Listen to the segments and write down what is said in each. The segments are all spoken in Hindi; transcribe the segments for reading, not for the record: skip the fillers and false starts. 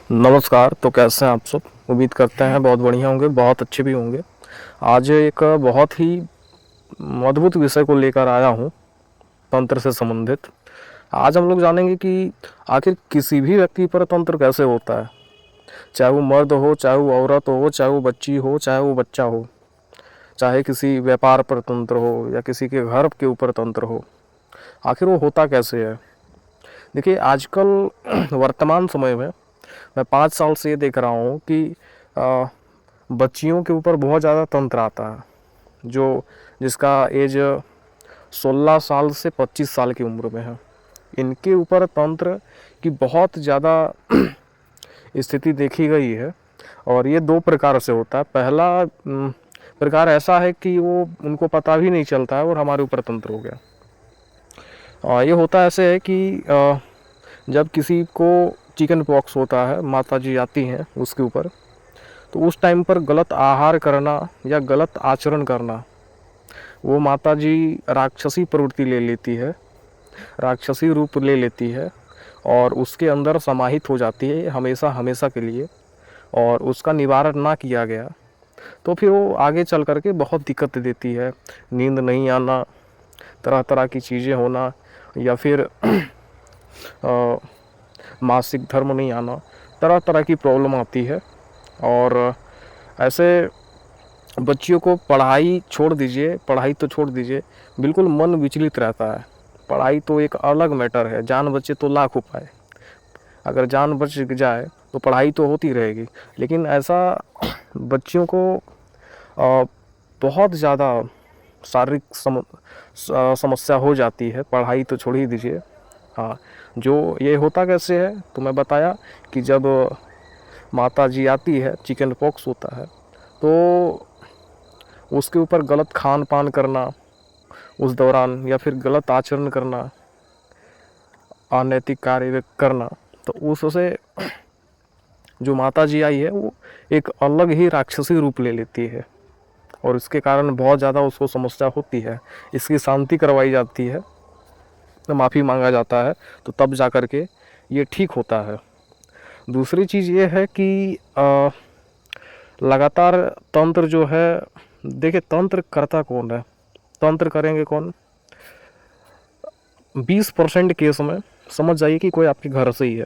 नमस्कार। तो कैसे हैं आप सब? उम्मीद करते हैं बहुत बढ़िया होंगे, बहुत अच्छे भी होंगे। आज एक बहुत ही अद्भुत विषय को लेकर आया हूँ, तंत्र से संबंधित। आज हम लोग जानेंगे कि आखिर किसी भी व्यक्ति पर तंत्र कैसे होता है, चाहे वो मर्द हो, चाहे वो औरत हो, चाहे वो बच्ची हो, चाहे वो बच्चा हो, चाहे किसी व्यापार पर तंत्र हो या किसी के घर के ऊपर तंत्र हो। आखिर वो होता कैसे है? देखिए, आजकल वर्तमान समय में मैं 5 साल से ये देख रहा हूँ कि बच्चियों के ऊपर बहुत ज़्यादा तंत्र आता है, जो जिसका एज 16 साल से 25 साल की उम्र में है। इनके ऊपर तंत्र की बहुत ज़्यादा स्थिति देखी गई है, और ये दो प्रकार से होता है। पहला प्रकार ऐसा है कि वो उनको पता भी नहीं चलता है और हमारे ऊपर तंत्र हो गया। ये होता ऐसे है कि जब किसी को चिकन पॉक्स होता है, माता जी आती हैं उसके ऊपर, तो उस टाइम पर गलत आहार करना या गलत आचरण करना, वो माता जी राक्षसी प्रवृत्ति ले लेती है, राक्षसी रूप ले लेती है और उसके अंदर समाहित हो जाती है हमेशा हमेशा के लिए। और उसका निवारण ना किया गया तो फिर वो आगे चल कर के बहुत दिक्कत देती है। नींद नहीं आना, तरह तरह की चीज़ें होना, या फिर मासिक धर्म नहीं आना, तरह तरह की प्रॉब्लम आती है। और ऐसे बच्चियों को पढ़ाई छोड़ दीजिए, पढ़ाई तो छोड़ दीजिए, बिल्कुल मन विचलित रहता है। पढ़ाई तो एक अलग मैटर है, जान बचे तो लाख उपाय। अगर जान बच जाए तो पढ़ाई तो होती रहेगी, लेकिन ऐसा बच्चियों को बहुत ज़्यादा शारीरिक समस्या हो जाती है। पढ़ाई तो छोड़ ही दीजिए। हाँ, जो ये होता कैसे है तो मैं बताया कि जब माता जी आती है, चिकन पॉक्स होता है, तो उसके ऊपर गलत खान पान करना उस दौरान, या फिर गलत आचरण करना, अनैतिक कार्य करना, तो उससे जो माता जी आई है वो एक अलग ही राक्षसी रूप ले लेती है, और इसके कारण बहुत ज़्यादा उसको समस्या होती है। इसकी शांति करवाई जाती है, तो माफ़ी मांगा जाता है, तो तब जा कर के ये ठीक होता है। दूसरी चीज़ ये है कि लगातार तंत्र जो है, देखिए तंत्र करता कौन है, तंत्र करेंगे कौन? 20% केस में समझ जाइए कि कोई आपके घर से ही है,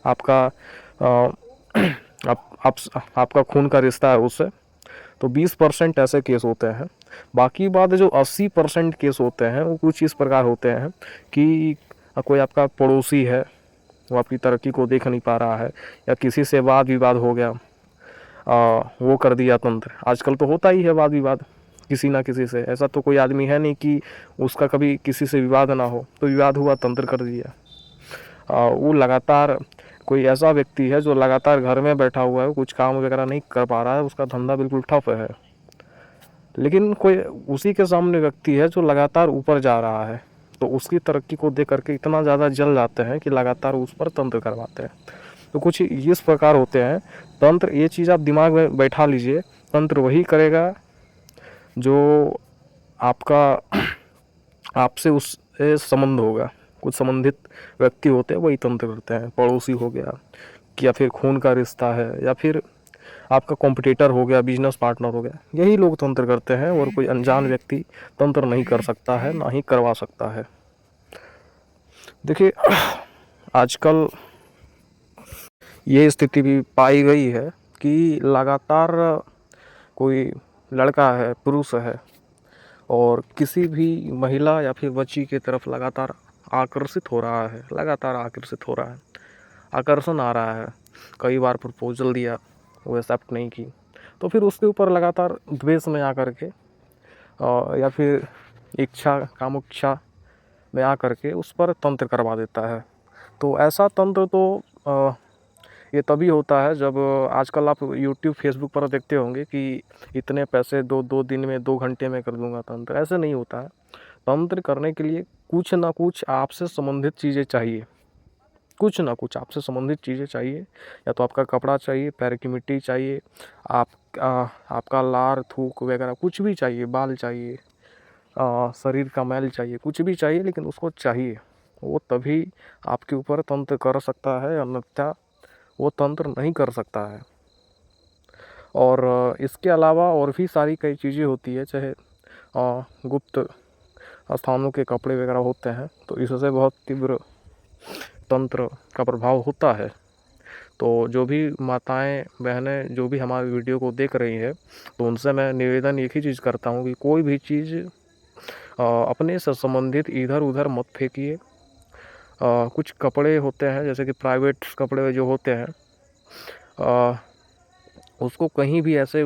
आपका आपका खून का रिश्ता है उससे। तो 20% ऐसे केस होते हैं। बाकी बात जो 80% केस होते हैं वो कुछ इस प्रकार होते हैं कि कोई आपका पड़ोसी है, वो आपकी तरक्की को देख नहीं पा रहा है, या किसी से वाद विवाद हो गया, वो कर दिया तंत्र। आजकल तो होता ही है वाद विवाद किसी ना किसी से, ऐसा तो कोई आदमी है नहीं कि उसका कभी किसी से विवाद ना हो, तो विवाद हुआ तंत्र कर दिया। वो लगातार कोई ऐसा व्यक्ति है जो लगातार घर में बैठा हुआ है, कुछ काम वगैरह नहीं कर पा रहा है, उसका धंधा बिल्कुल ठप है, लेकिन कोई उसी के सामने व्यक्ति है जो लगातार ऊपर जा रहा है, तो उसकी तरक्की को देख करके इतना ज़्यादा जल जाते हैं कि लगातार उस पर तंत्र करवाते हैं। तो कुछ इस प्रकार होते हैं तंत्र। ये चीज़ आप दिमाग में बैठा लीजिए, तंत्र वही करेगा जो आपका आपसे उससे संबंध होगा। कुछ संबंधित व्यक्ति होते हैं वही तंत्र करते हैं, पड़ोसी हो गया, या फिर खून का रिश्ता है, या फिर आपका कॉम्पिटिटर हो गया, बिजनेस पार्टनर हो गया, यही लोग तंत्र करते हैं, और कोई अनजान व्यक्ति तंत्र नहीं कर सकता है, ना ही करवा सकता है। देखिए, आजकल ये स्थिति भी पाई गई है कि लगातार कोई लड़का है, पुरुष है, और किसी भी महिला या फिर बच्ची की तरफ लगातार आकर्षित हो रहा है, लगातार आकर्षित हो रहा है, आकर्षण आ रहा है। कई बार प्रपोजल दिया, वो एक्सेप्ट नहीं की, तो फिर उसके ऊपर लगातार द्वेष में आकर के या फिर इच्छा, कामुच्छा में आकर के उस पर तंत्र करवा देता है। तो ऐसा तंत्र तो ये तभी होता है जब आजकल आप यूट्यूब फेसबुक पर देखते होंगे कि इतने पैसे दो, 2 दिन में, 2 घंटे में कर दूंगा तंत्र। ऐसे नहीं होता है। तंत्र करने के लिए कुछ ना कुछ आपसे संबंधित चीज़ें चाहिए, कुछ ना कुछ आपसे संबंधित चीज़ें चाहिए। या तो आपका कपड़ा चाहिए, पैर की मिट्टी चाहिए, आप आपका लार थूक वगैरह कुछ भी चाहिए, बाल चाहिए, शरीर का मैल चाहिए, कुछ भी चाहिए, लेकिन उसको चाहिए। वो तभी आपके ऊपर तंत्र कर सकता है, अन्यथा वो तंत्र नहीं कर सकता है। और इसके अलावा और भी सारी कई चीज़ें होती है, चाहे गुप्त स्थानों के कपड़े वगैरह होते हैं, तो इससे बहुत तीव्र तंत्र का प्रभाव होता है। तो जो भी माताएं बहनें जो भी हमारी वीडियो को देख रही है, तो उनसे मैं निवेदन एक ही चीज़ करता हूँ कि कोई भी चीज़ अपने से संबंधित इधर उधर मत फेंकिए। कुछ कपड़े होते हैं जैसे कि प्राइवेट कपड़े जो होते हैं, अ, उसको कहीं भी ऐसे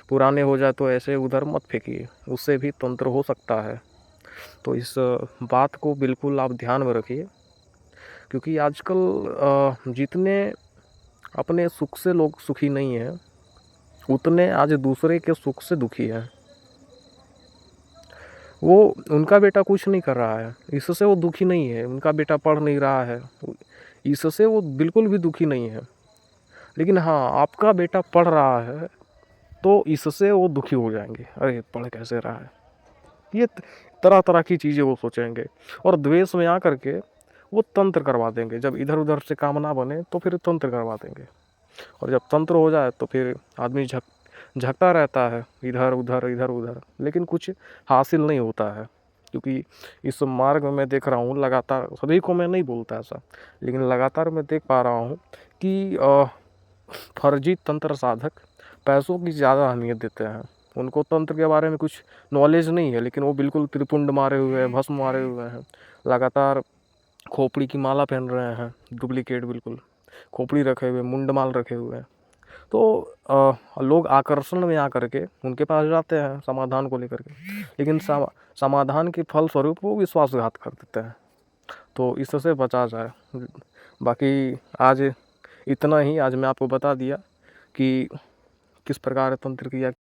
पुराने हो जाए तो ऐसे उधर मत फेंकिए, उससे भी तंत्र हो सकता है। तो इस बात को बिल्कुल आप ध्यान में रखिए, क्योंकि आजकल जितने अपने सुख से लोग सुखी नहीं हैं, उतने आज दूसरे के सुख से दुखी हैं। वो उनका बेटा कुछ नहीं कर रहा है, इससे वो दुखी नहीं है, उनका बेटा पढ़ नहीं रहा है, इससे वो बिल्कुल भी दुखी नहीं है। लेकिन हाँ, आपका बेटा पढ़ रहा है तो इससे वो दुखी हो जाएंगे, अरे पढ़ कैसे रहा है, ये तरह तरह की चीज़ें वो सोचेंगे। और द्वेष में आकर के वो तंत्र करवा देंगे। जब इधर उधर से काम ना बने तो फिर तंत्र करवा देंगे, और जब तंत्र हो जाए तो फिर आदमी झकता रहता है इधर उधर, लेकिन कुछ हासिल नहीं होता है। क्योंकि इस मार्ग में मैं देख रहा हूँ लगातार, सभी को मैं नहीं बोलता ऐसा, लेकिन लगातार मैं देख पा रहा हूँ कि फर्जी तंत्र साधक पैसों की ज़्यादा अहमियत देते हैं। उनको तंत्र के बारे में कुछ नॉलेज नहीं है, लेकिन वो बिल्कुल त्रिपुंड मारे हुए हैं, भस्म मारे हुए हैं, लगातार खोपड़ी की माला पहन रहे हैं, डुप्लीकेट बिल्कुल खोपड़ी रखे हुए, मुंडमाल रखे हुए हैं। तो लोग आकर्षण में आकर के उनके पास जाते हैं समाधान को लेकर के, लेकिन समाधान के फलस्वरूप वो विश्वासघात कर देते हैं। तो इससे बचा जाए। बाकी आज इतना ही, आज मैं आपको बता दिया कि किस प्रकार तंत्र क्रिया